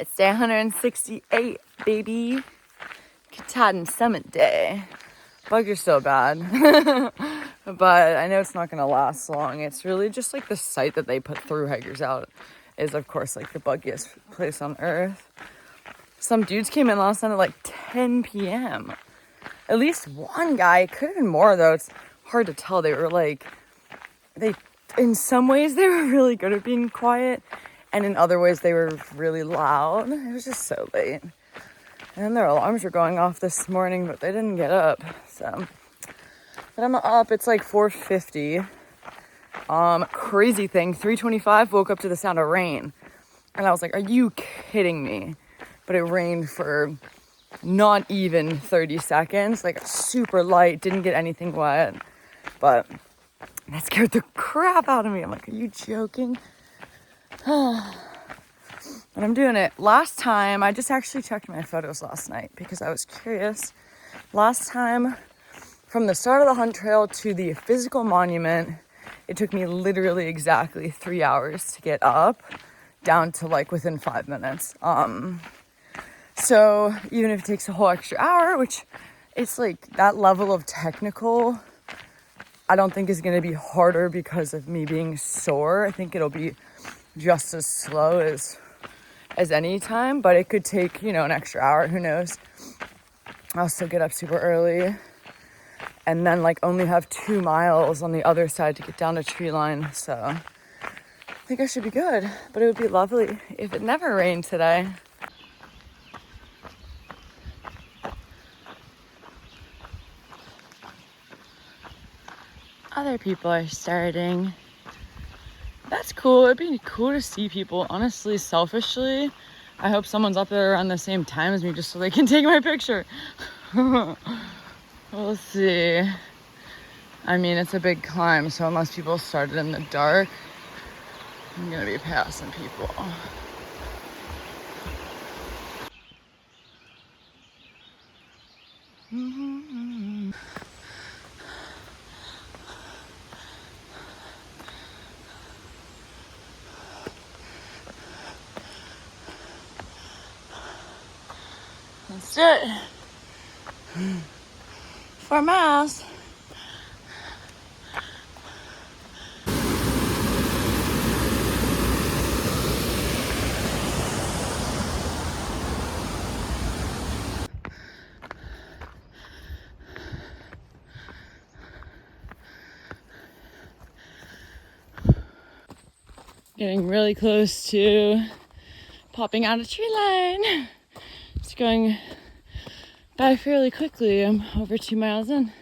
It's day 168, baby. Katahdin Summit Day. Bugs are so bad. But I know it's not going to last long. It's really just like the site that they put through hikers out is, of course, like the buggiest place on earth. Some dudes came in last night at like 10 p.m. At least one guy, it could have been more though. It's hard to tell. They were like, in some ways they were really good at being quiet, and in other ways they were really loud. It was just so late. And then their alarms were going off this morning, but they didn't get up. So, but I'm up. It's like 4:50. Crazy thing. 3:25. Woke up to the sound of rain, and I was like, "Are you kidding me?" But it rained for not even 30 seconds. Like super light. Didn't get anything wet, but that scared the crap out of me. I'm like, "Are you joking?" But I'm doing it. Last time, I just actually checked my photos last night because I was curious. Last time, from the start of the hunt trail to the physical monument, it took me literally exactly 3 hours to get up, down to like within 5 minutes. So even if it takes a whole extra hour, which it's like that level of technical, I don't think is going to be harder because of me being sore. I think it'll be just as slow as any time, but it could take, an extra hour. Who knows? I'll still get up super early and then like only have 2 miles on the other side to get down to tree line. So I think I should be good, but it would be lovely if it never rained today. Other people are starting. That's cool. It'd be cool to see people. Honestly, selfishly, I hope someone's up there around the same time as me just so they can take my picture. We'll see. I mean, it's a big climb, so unless people started in the dark, I'm gonna be passing people. Let's do it. 4 miles. Getting really close to popping out a tree line. It's going by fairly quickly. I'm over 2 miles in.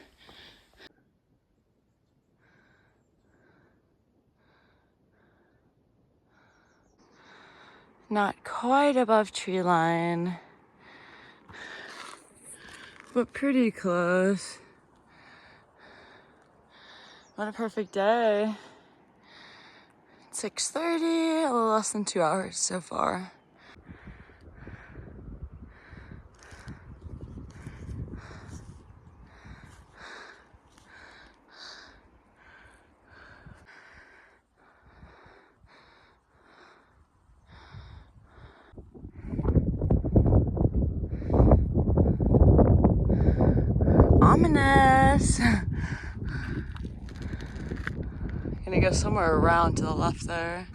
Not quite above tree line, but pretty close. What a perfect day. 6:30, a little less than 2 hours so far. Ominous. Gonna go somewhere around to the left there.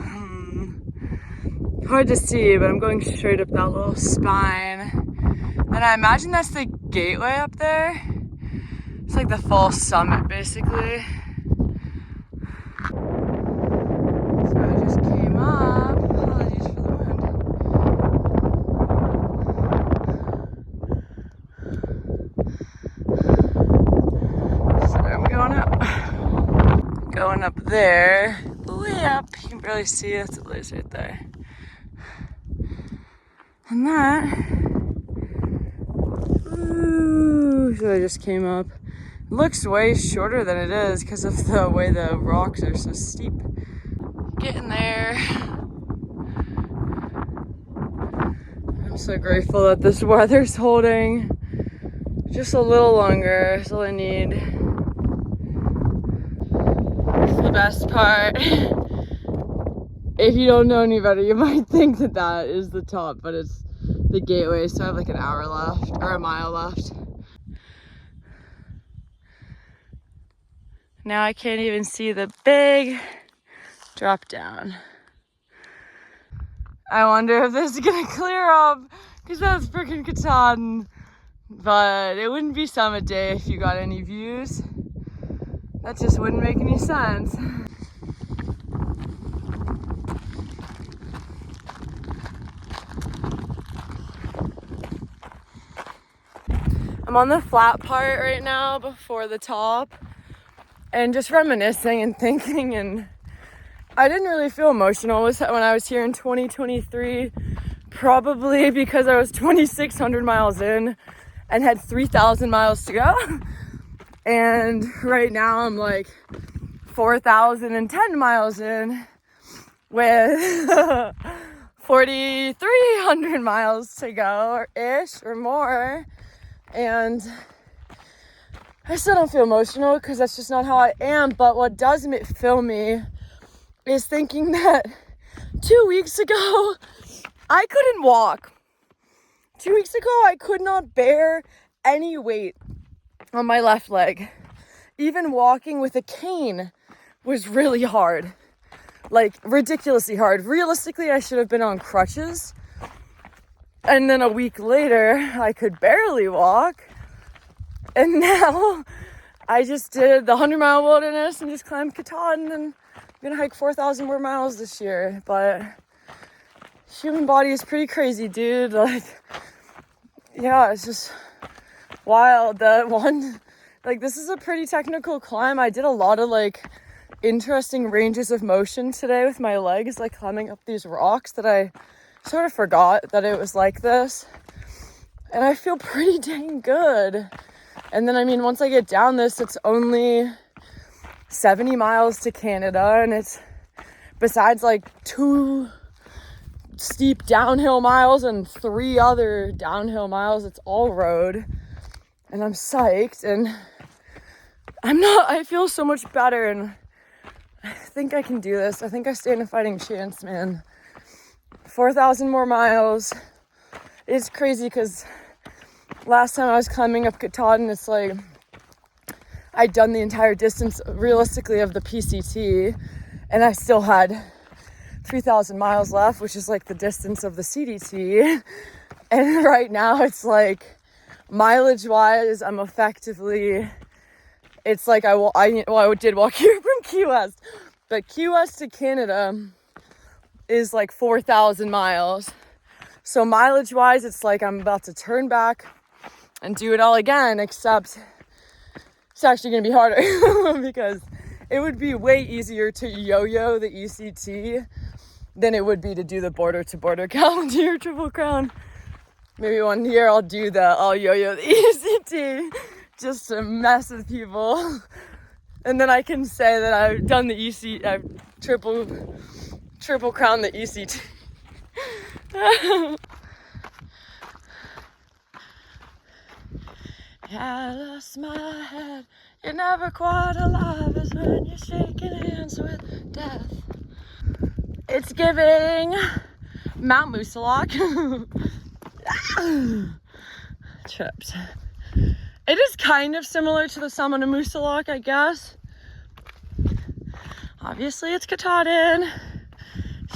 Hard to see, but I'm going straight up that little spine. And I imagine that's the gateway up there. It's like the full summit, basically. So I just came up. Apologies for the wind. So I'm going up. Going up there. Way up. You can barely see it. It's a blaze right there. And that, so I just came up. It looks way shorter than it is because of the way the rocks are so steep. Getting there. I'm so grateful that this weather's holding just a little longer. That's all I need. This is the best part. if you don't know any better, you might think that that is the top, but it's the gateway. So I have like an hour left, or a mile left. Now I can't even see the big drop down. I wonder if this is gonna clear up, because that's freaking Katahdin. But it wouldn't be summit day if you got any views. That just wouldn't make any sense. I'm on the flat part right now before the top and just reminiscing and thinking, and I didn't really feel emotional when I was here in 2023, probably because I was 2,600 miles in and had 3,000 miles to go. And right now I'm like 4,010 miles in with 4,300 miles to go, ish, or more. And I still don't feel emotional because that's just not how I am. But what does fill me is thinking that 2 weeks ago, I couldn't walk. 2 weeks ago, I could not bear any weight on my left leg. Even walking with a cane was really hard. Like, ridiculously hard. Realistically, I should have been on crutches. And then a week later, I could barely walk. And now, I just did the 100-mile wilderness and just climbed Katahdin, and I'm gonna hike 4,000 more miles this year. But human body is pretty crazy, dude. Like, yeah, it's just wild. This is a pretty technical climb. I did a lot of like interesting ranges of motion today with my legs, like climbing up these rocks that I sort of forgot that it was like this. And I feel pretty dang good. And then, I mean, once I get down this, it's only 70 miles to Canada, and it's, besides like 2 steep downhill miles and 3 other downhill miles, it's all road. And I'm psyched, and I feel so much better, and I think I can do this. I think I stand a fighting chance, man. 4,000 more miles. It's crazy because last time I was climbing up Katahdin, it's like I'd done the entire distance realistically of the PCT, and I still had 3,000 miles left, which is like the distance of the CDT. And right now it's like mileage wise, I'm effectively, it's like I did walk here from Key West, but Key West to Canada is like 4,000 miles. So mileage wise, it's like I'm about to turn back and do it all again, except it's actually going to be harder because it would be way easier to yo-yo the ECT than it would be to do the border-to-border Calendar Triple Crown. Maybe one year I'll yo-yo the ECT just to mess with people. And then I can say that I've done the I've triple crown the ECT. I lost my head. You're never quite alive as when you're shaking hands with death. It's giving Mount Moosilauke. Tripped. It is kind of similar to the summit of Moosilauke, I guess. Obviously, it's Katahdin.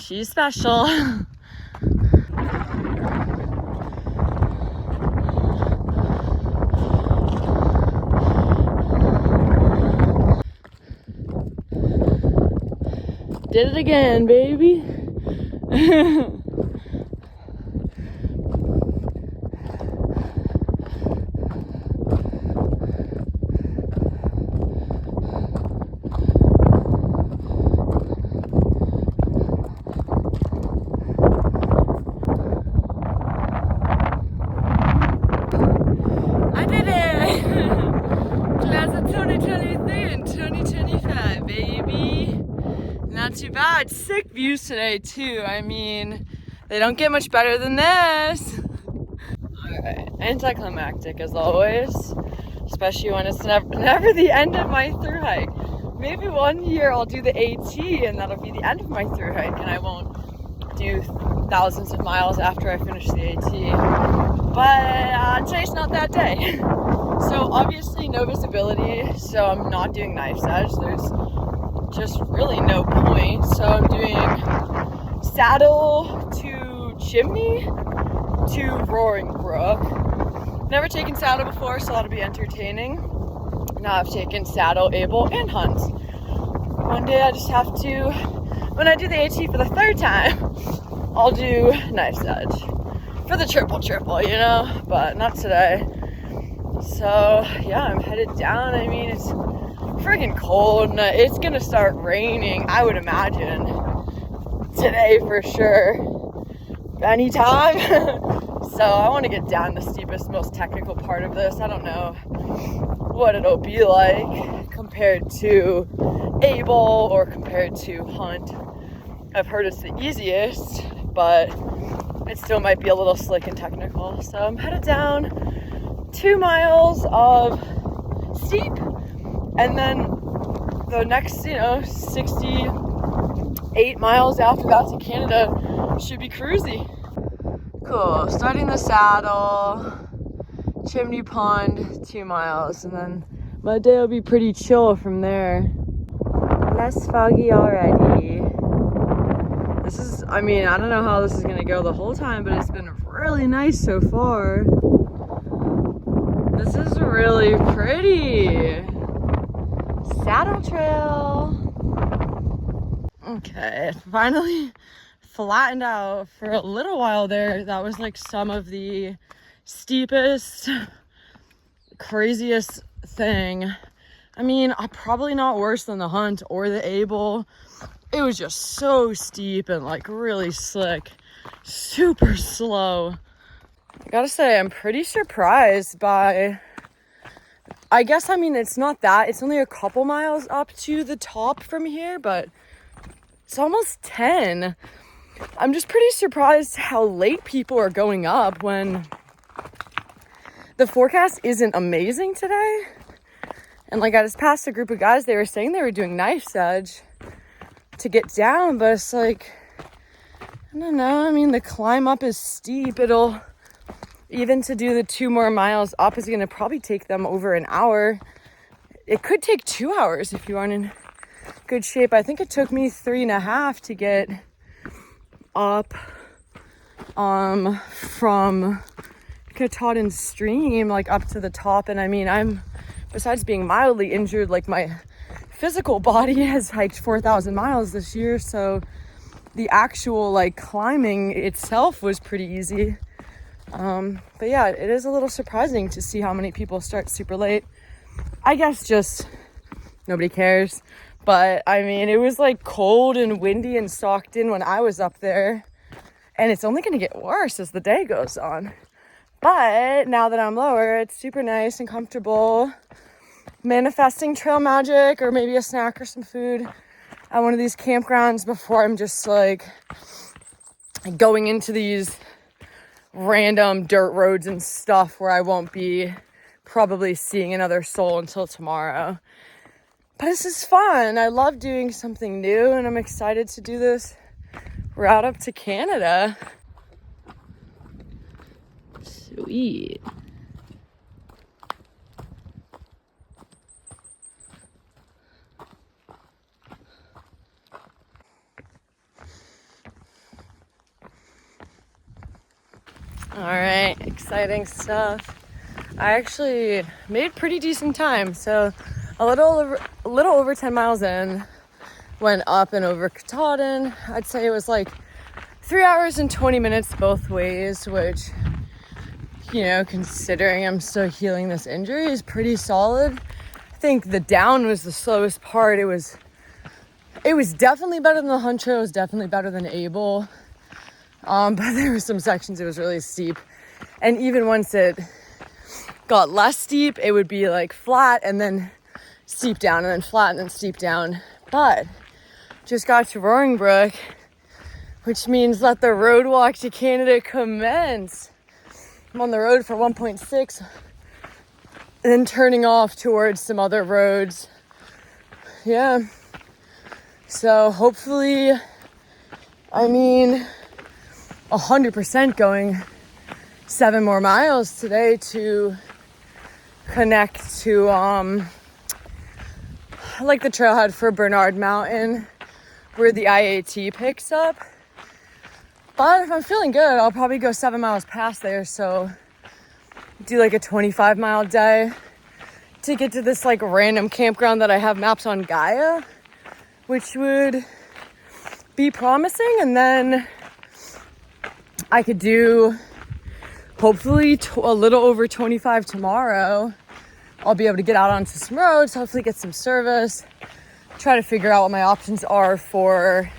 She's special. Did it again, baby. I did it! Class of 2023 and 2025, baby. Not too bad. Sick views today too. I mean, they don't get much better than this. Alright, anticlimactic as always, especially when it's never the end of my through hike. maybe one year I'll do the AT and that'll be the end of my thru hike and I won't do thousands of miles after I finish the AT. But today's not that day. So obviously no visibility, so I'm not doing knife's edge. There's just really no point. So I'm doing saddle to Chimney to Roaring Brook. Never taken saddle before, so that'll be entertaining. Now I've taken saddle, able, and hunt. One day I just have to, when I do the AT for the third time, I'll do knife's edge for the triple, you know, but not today. So yeah, I'm headed down. I mean, it's freaking cold and it's gonna start raining, I would imagine, today for sure, anytime. So I want to get down the steepest, most technical part of this. I don't know what it'll be like compared to able or compared to hunt. I've heard it's the easiest, but it still might be a little slick and technical. So I'm headed down 2 miles of steep, and then the next, 68 miles after that to Canada should be cruisy. Cool, starting the saddle, Chimney Pond, 2 miles, and then my day will be pretty chill from there. Less foggy already. This is, I don't know how this is gonna go the whole time, but it's been really nice so far. This is really pretty. Saddle trail. Okay, finally flattened out. For a little while there, that was like some of the steepest, craziest thing. Probably not worse than the hunt or the able. It was just so steep and like really slick, super slow. I gotta say, I'm pretty surprised by, I guess, it's not that, it's only a couple miles up to the top from here, but it's almost 10. I'm just pretty surprised how late people are going up when the forecast isn't amazing today. And like I just passed a group of guys, they were saying they were doing knife's edge to get down, but it's like, I don't know, the climb up is steep. It'll, even to do the 2 more miles up is gonna probably take them over an hour. It could take 2 hours if you aren't in good shape. I think it took me 3.5 to get up from Katahdin stream, like up to the top. And I'm, besides being mildly injured, like my physical body has hiked 4,000 miles this year, so the actual like climbing itself was pretty easy. But yeah, it is a little surprising to see how many people start super late. I guess just nobody cares. But it was like cold and windy and socked in when I was up there, and it's only gonna get worse as the day goes on. But now that I'm lower, it's super nice and comfortable. Manifesting trail magic, or maybe a snack or some food at one of these campgrounds before I'm just like going into these random dirt roads and stuff where I won't be probably seeing another soul until tomorrow. But this is fun. I love doing something new, and I'm excited to do this route up to Canada. Sweet. All right, exciting stuff. I actually made pretty decent time. So a little over 10 miles in, went up and over Katahdin. I'd say it was like 3 hours and 20 minutes both ways, which, considering I'm still healing this injury, is pretty solid. I think the down was the slowest part. It was definitely better than the hunt trail. It was definitely better than able. But there were some sections it was really steep. And even once it got less steep, it would be like flat and then steep down and then flat and then steep down. But just got to Roaring Brook, which means let the road walk to Canada commence. I'm on the road for 1.6 and then turning off towards some other roads yeah. So hopefully, 100% going 7 more miles today to connect to like the trailhead for Bernard Mountain where the IAT picks up. But if I'm feeling good, I'll probably go 7 miles past there. So do like a 25-mile day to get to this like random campground that I have maps on Gaia, which would be promising. And then I could do hopefully a little over 25 tomorrow. I'll be able to get out onto some roads, hopefully get some service, try to figure out what my options are for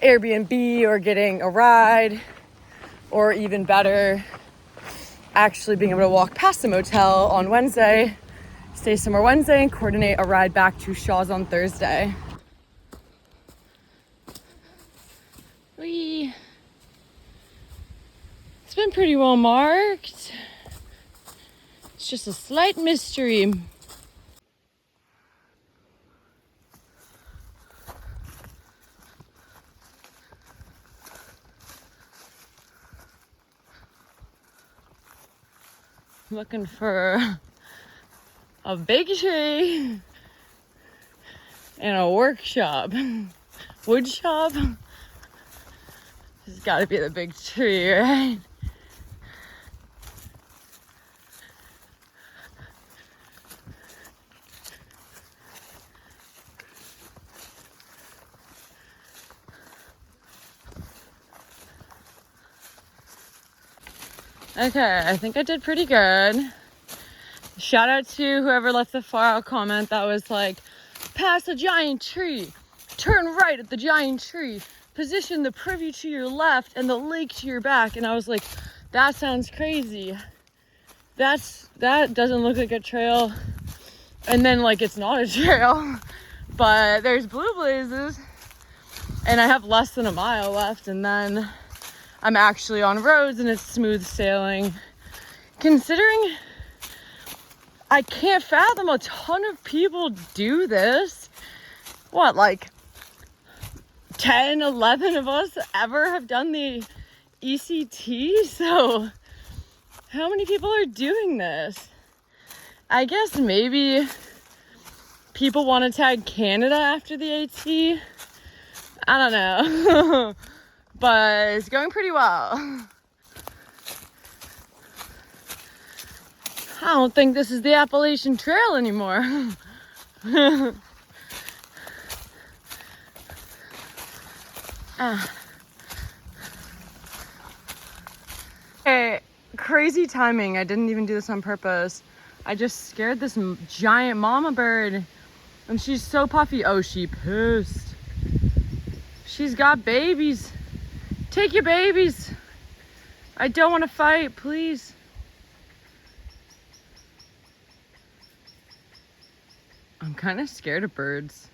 Airbnb or getting a ride, or even better, actually being able to walk past the motel on Wednesday, stay somewhere Wednesday, and coordinate a ride back to Shaw's on Thursday. Whee! It's been pretty well marked. It's just a slight mystery. Looking for a big tree and a workshop. Wood shop. This has got to be the big tree, right? Okay, I think I did pretty good. Shout out to whoever left the far out comment that was like, pass a giant tree, turn right at the giant tree, position the privy to your left and the lake to your back. And I was like, that sounds crazy. That doesn't look like a trail. And then like it's not a trail, but there's blue blazes and I have less than a mile left, and then I'm actually on roads and it's smooth sailing. Considering I can't fathom a ton of people do this. What, like 10, 11 of us ever have done the ECT? So how many people are doing this? I guess maybe people want to tag Canada after the AT. I don't know. But it's going pretty well. I don't think this is the Appalachian Trail anymore. Hey, crazy timing. I didn't even do this on purpose. I just scared this giant mama bird. And she's so puffy. Oh, she pissed. She's got babies. Take your babies. I don't want to fight, please. I'm kind of scared of birds.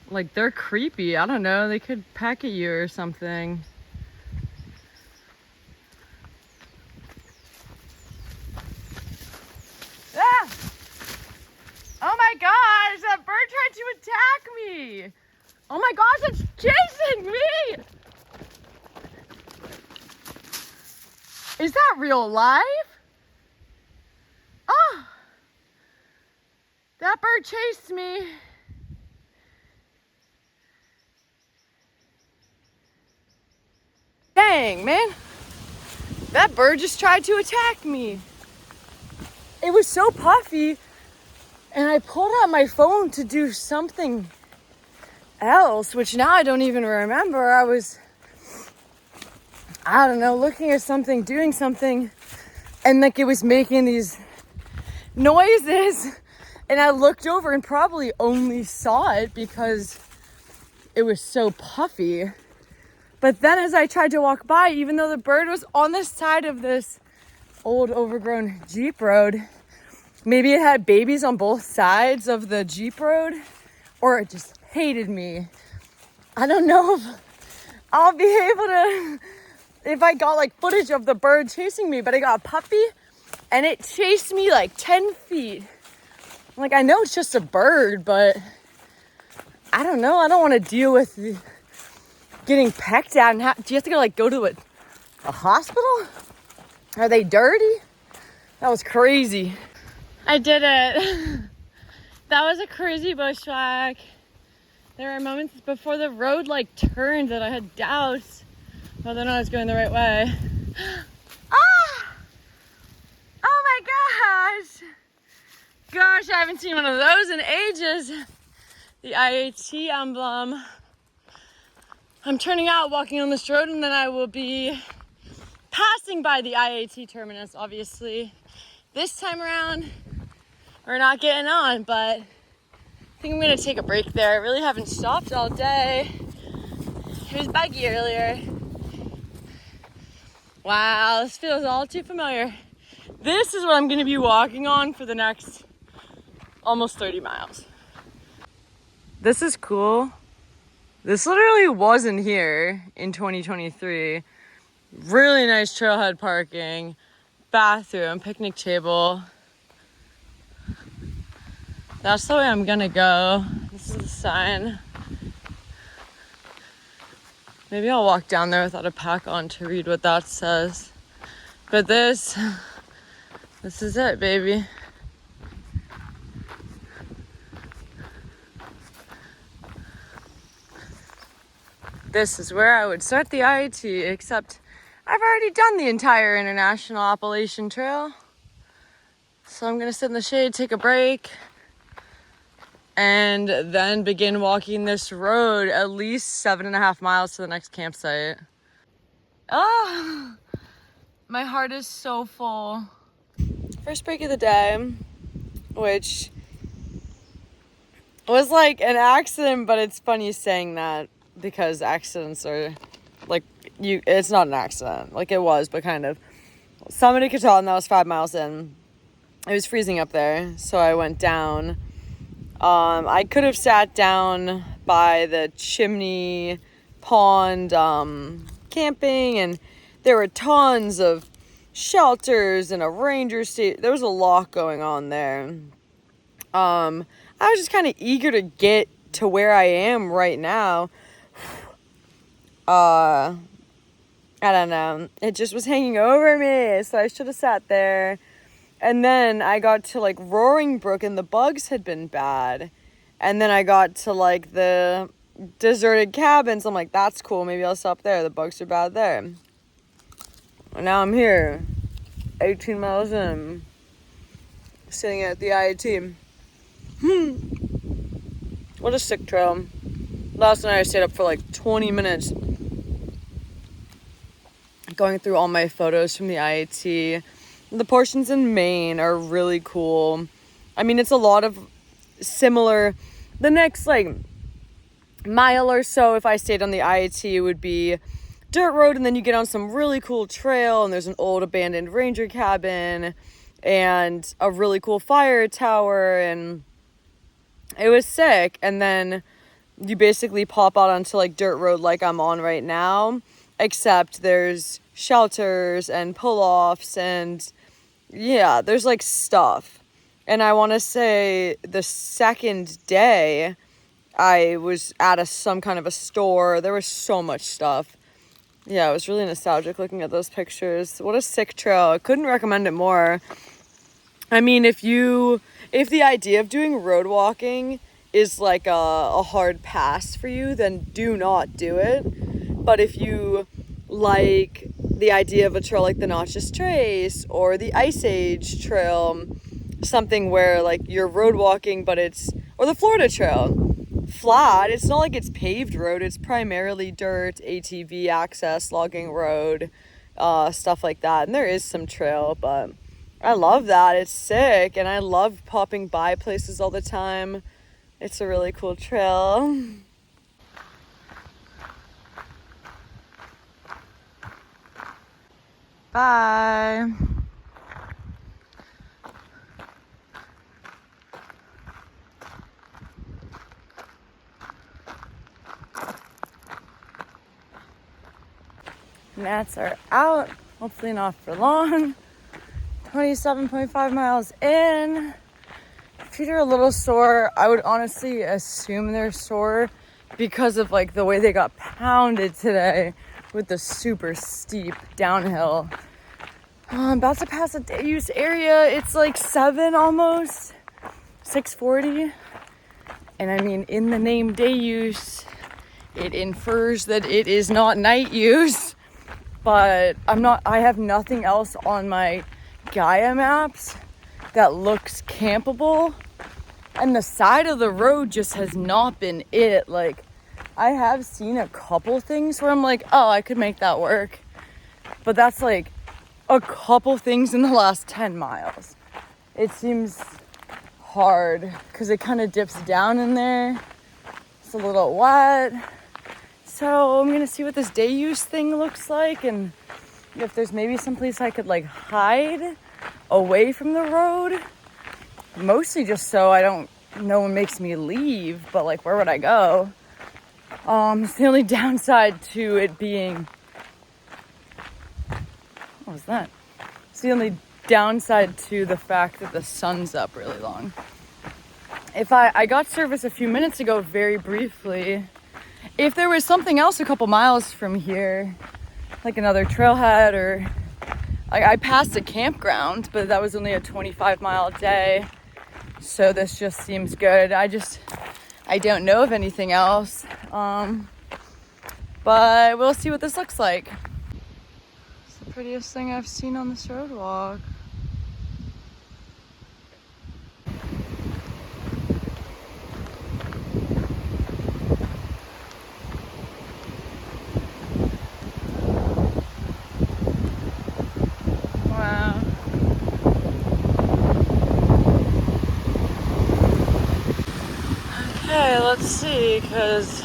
Like, they're creepy. I don't know. They could peck at you or something. Ah! Oh my gosh, that bird tried to attack me. Oh my gosh, it's chasing me. Is that real life? Oh, that bird chased me. Dang, man. That bird just tried to attack me. It was so puffy. And I pulled out my phone to do something else, which now I don't even remember. I don't know, looking at something, doing something, and like it was making these noises. And I looked over and probably only saw it because it was so puffy. But then as I tried to walk by, even though the bird was on the side of this old overgrown Jeep road, maybe it had babies on both sides of the Jeep road, or it just hated me. I don't know if I'll be able to, if I got like footage of the bird chasing me, but I got a puppy and it chased me like 10 feet. Like, I know it's just a bird, but I don't know. I don't want to deal with getting pecked at. And do you have to go to a hospital? Are they dirty? That was crazy. I did it. That was a crazy bushwhack. There were moments before the road like turned that I had doubts whether or not I was going the right way. Ah! Oh my gosh! Gosh, I haven't seen one of those in ages. The IAT emblem. I'm turning out, walking on this road, and then I will be passing by the IAT terminus, obviously. This time around, we're not getting on, but I think I'm gonna take a break there. I really haven't stopped all day. It was buggy earlier. Wow, this feels all too familiar. This is what I'm gonna be walking on for the next almost 30 miles. This is cool. This literally wasn't here in 2023. Really nice trailhead parking, bathroom, picnic table. That's the way I'm gonna go. This is the sign. Maybe I'll walk down there without a pack on to read what that says. But this is it, baby. This is where I would start the IAT, except I've already done the entire International Appalachian Trail. So I'm gonna sit in the shade, take a break, and then begin walking this road at least 7.5 miles to the next campsite. Oh, my heart is so full. First break of the day, which was like an accident, but it's funny saying that because accidents are like, it's not an accident. Like it was, but kind of. Summited Katahdin, that was 5 miles in. It was freezing up there, so I went down. I could have sat down by the chimney pond camping, and there were tons of shelters and a ranger station. There was a lot going on there. I was just kind of eager to get to where I am right now. I don't know. It just was hanging over me, so I should have sat there. And then I got to like Roaring Brook, and the bugs had been bad. And then I got to like the deserted cabins. I'm like, that's cool. Maybe I'll stop there. The bugs are bad there. And now I'm here, 18 miles in, sitting at the IAT. What a sick trail. Last night I stayed up for like 20 minutes going through all my photos from the IAT. The portions in Maine are really cool. I mean, it's a lot of similar. The next like mile or so, if I stayed on the IAT, would be dirt road, and then you get on some really cool trail, and there's an old abandoned ranger cabin and a really cool fire tower, and it was sick. And then you basically pop out onto like dirt road like I'm on right now, except there's shelters and pull-offs, and yeah, there's like stuff. And I want to say the second day I was at some kind of a store. There was so much stuff. Yeah, it was really nostalgic looking at those pictures. What a sick trail. I couldn't recommend it more. I mean, if the idea of doing road walking is like a hard pass for you, then do not do it. But if you like the idea of a trail like the Notches Trace or the Ice Age Trail, something where like you're road walking, but or the Florida Trail, flat. It's not like it's paved road. It's primarily dirt, ATV access, logging road, stuff like that. And there is some trail, but I love that. It's sick, and I love popping by places all the time. It's a really cool trail. Bye. Gnats are out, hopefully not for long. 27.5 miles in. Feet are a little sore. I would honestly assume they're sore because of like the way they got pounded today with the super steep downhill. I'm about to pass a day use area. It's like 7 almost, 6:40. And I mean, in the name day use, it infers that it is not night use. But I have nothing else on my Gaia maps that looks campable. And the side of the road just has not been it. Like, I have seen a couple things where I'm like, oh, I could make that work. But that's like a couple things in the last 10 miles. It seems hard because it kind of dips down in there. It's a little wet. So I'm gonna see what this day use thing looks like and if there's maybe someplace I could like hide away from the road. Mostly just so no one makes me leave, but like where would I go? It's the only downside to it being, what was that? It's the only downside to the fact that the sun's up really long. If I got service a few minutes ago very briefly. If there was something else a couple miles from here, like another trailhead or I passed a campground, but that was only a 25-mile day. So this just seems good. I don't know of anything else. But we'll see what this looks like. It's the prettiest thing I've seen on this road walk. Wow. Okay, let's see, because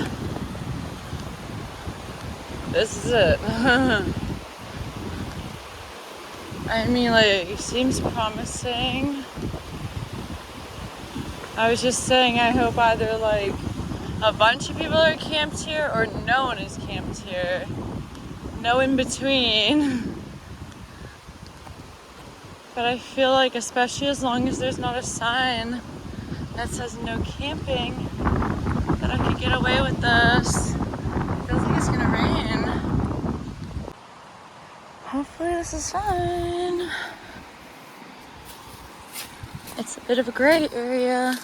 this is it. I mean, like, it seems promising. I was just saying, I hope either, like, a bunch of people are camped here or no one is camped here. No in between. But I feel like, especially as long as there's not a sign that says no camping, that I could get away with this. It feels like it's gonna rain. Hopefully this is fine. It's a bit of a gray area,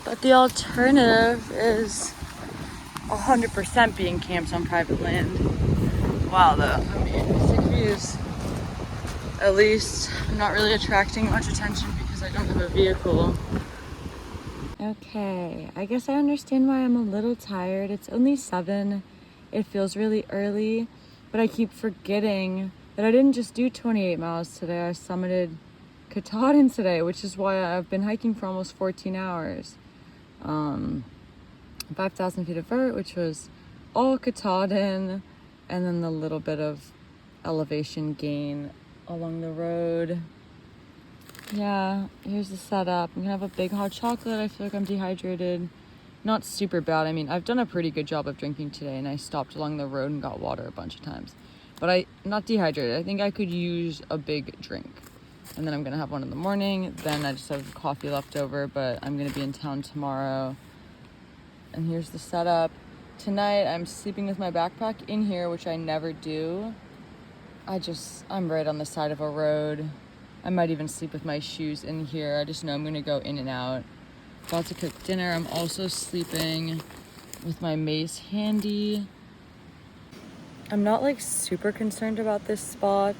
but the alternative is 100% being camped on private land. Wow, though, I mean, sick views. At least I'm not really attracting much attention because I don't have a vehicle. Okay, I guess I understand why I'm a little tired. It's only 7. It feels really early, but I keep forgetting that I didn't just do 28 miles today. I summited Katahdin today, which is why I've been hiking for almost 14 hours. 5,000 feet of vert, which was all Katahdin, and then the little bit of elevation gain along the road. Yeah, here's the setup. I'm gonna have a big hot chocolate. I feel like I'm dehydrated. Not super bad. I mean, I've done a pretty good job of drinking today, and I stopped along the road and got water a bunch of times. But I'm not dehydrated. I think I could use a big drink. And then I'm gonna have one in the morning. Then I just have coffee left over, but I'm gonna be in town tomorrow. And here's the setup. Tonight, I'm sleeping with my backpack in here, which I never do. I'm right on the side of a road. I might even sleep with my shoes in here. I just know I'm gonna go in and out. About to cook dinner. I'm also sleeping with my mace handy. I'm not like super concerned about this spot.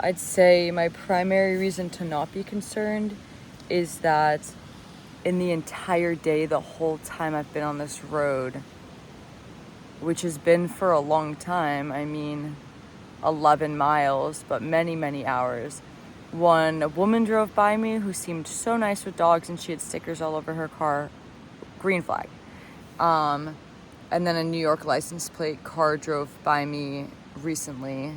I'd say my primary reason to not be concerned is that in the entire day, the whole time I've been on this road, which has been for a long time, I mean 11 miles, but many, many hours. A woman drove by me who seemed so nice with dogs, and she had stickers all over her car, green flag. And then a New York license plate car drove by me recently,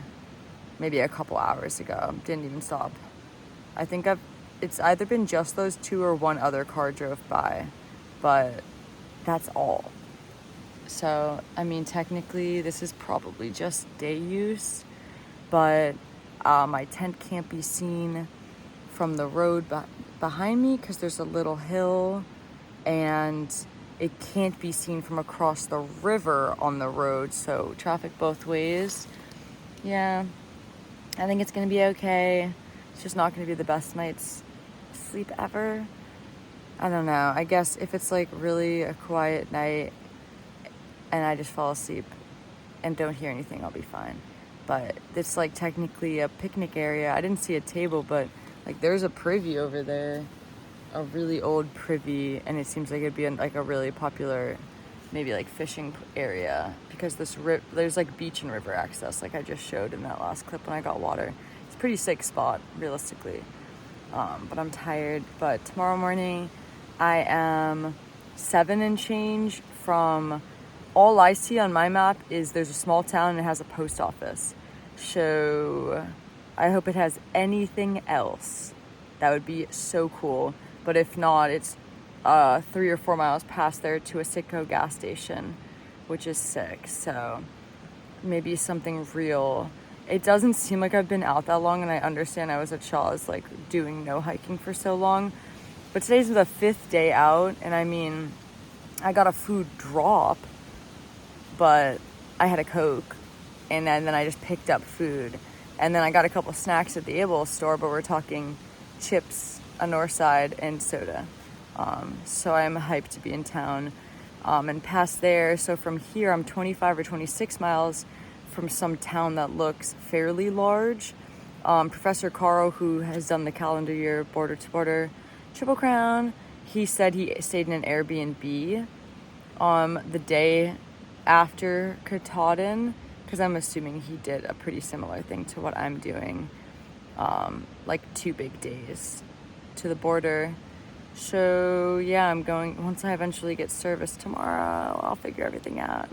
maybe a couple hours ago. Didn't even stop. I think it's either been just those two or one other car drove by, but that's all. So, I mean, technically this is probably just day use, but my tent can't be seen. from the road behind me because there's a little hill and it can't be seen from across the river on the road, so traffic both ways. Yeah, I think it's gonna be okay. It's just not gonna be the best night's sleep ever. I don't know. I guess if it's like really a quiet night and I just fall asleep and don't hear anything, I'll be fine. But it's like technically a picnic area. I didn't see a table, but like there's a privy over there, a really old privy, and it seems like it'd be like a really popular, maybe like fishing area because there's like beach and river access, like I just showed in that last clip when I got water. It's a pretty sick spot, realistically. But I'm tired. But tomorrow morning, I am 7 and change from. All I see on my map is there's a small town and it has a post office. So I hope it has anything else. That would be so cool. But if not, it's 3 or 4 miles past there to a Citgo gas station, which is sick. So maybe something real. It doesn't seem like I've been out that long, and I understand I was at Shaw's like doing no hiking for so long. But today's the 5th day out, and I mean, I got a food drop, but I had a Coke, and then I just picked up food. And then I got a couple snacks at the Able store, but we're talking chips, a Northside, and soda. So I'm hyped to be in town. And past there, so from here, I'm 25 or 26 miles from some town that looks fairly large. Professor Caro, who has done the calendar year border to border Triple Crown, he said he stayed in an Airbnb the day after Katahdin, because I'm assuming he did a pretty similar thing to what I'm doing, like 2 big days to the border. So yeah, I'm going, once I eventually get service tomorrow, I'll figure everything out.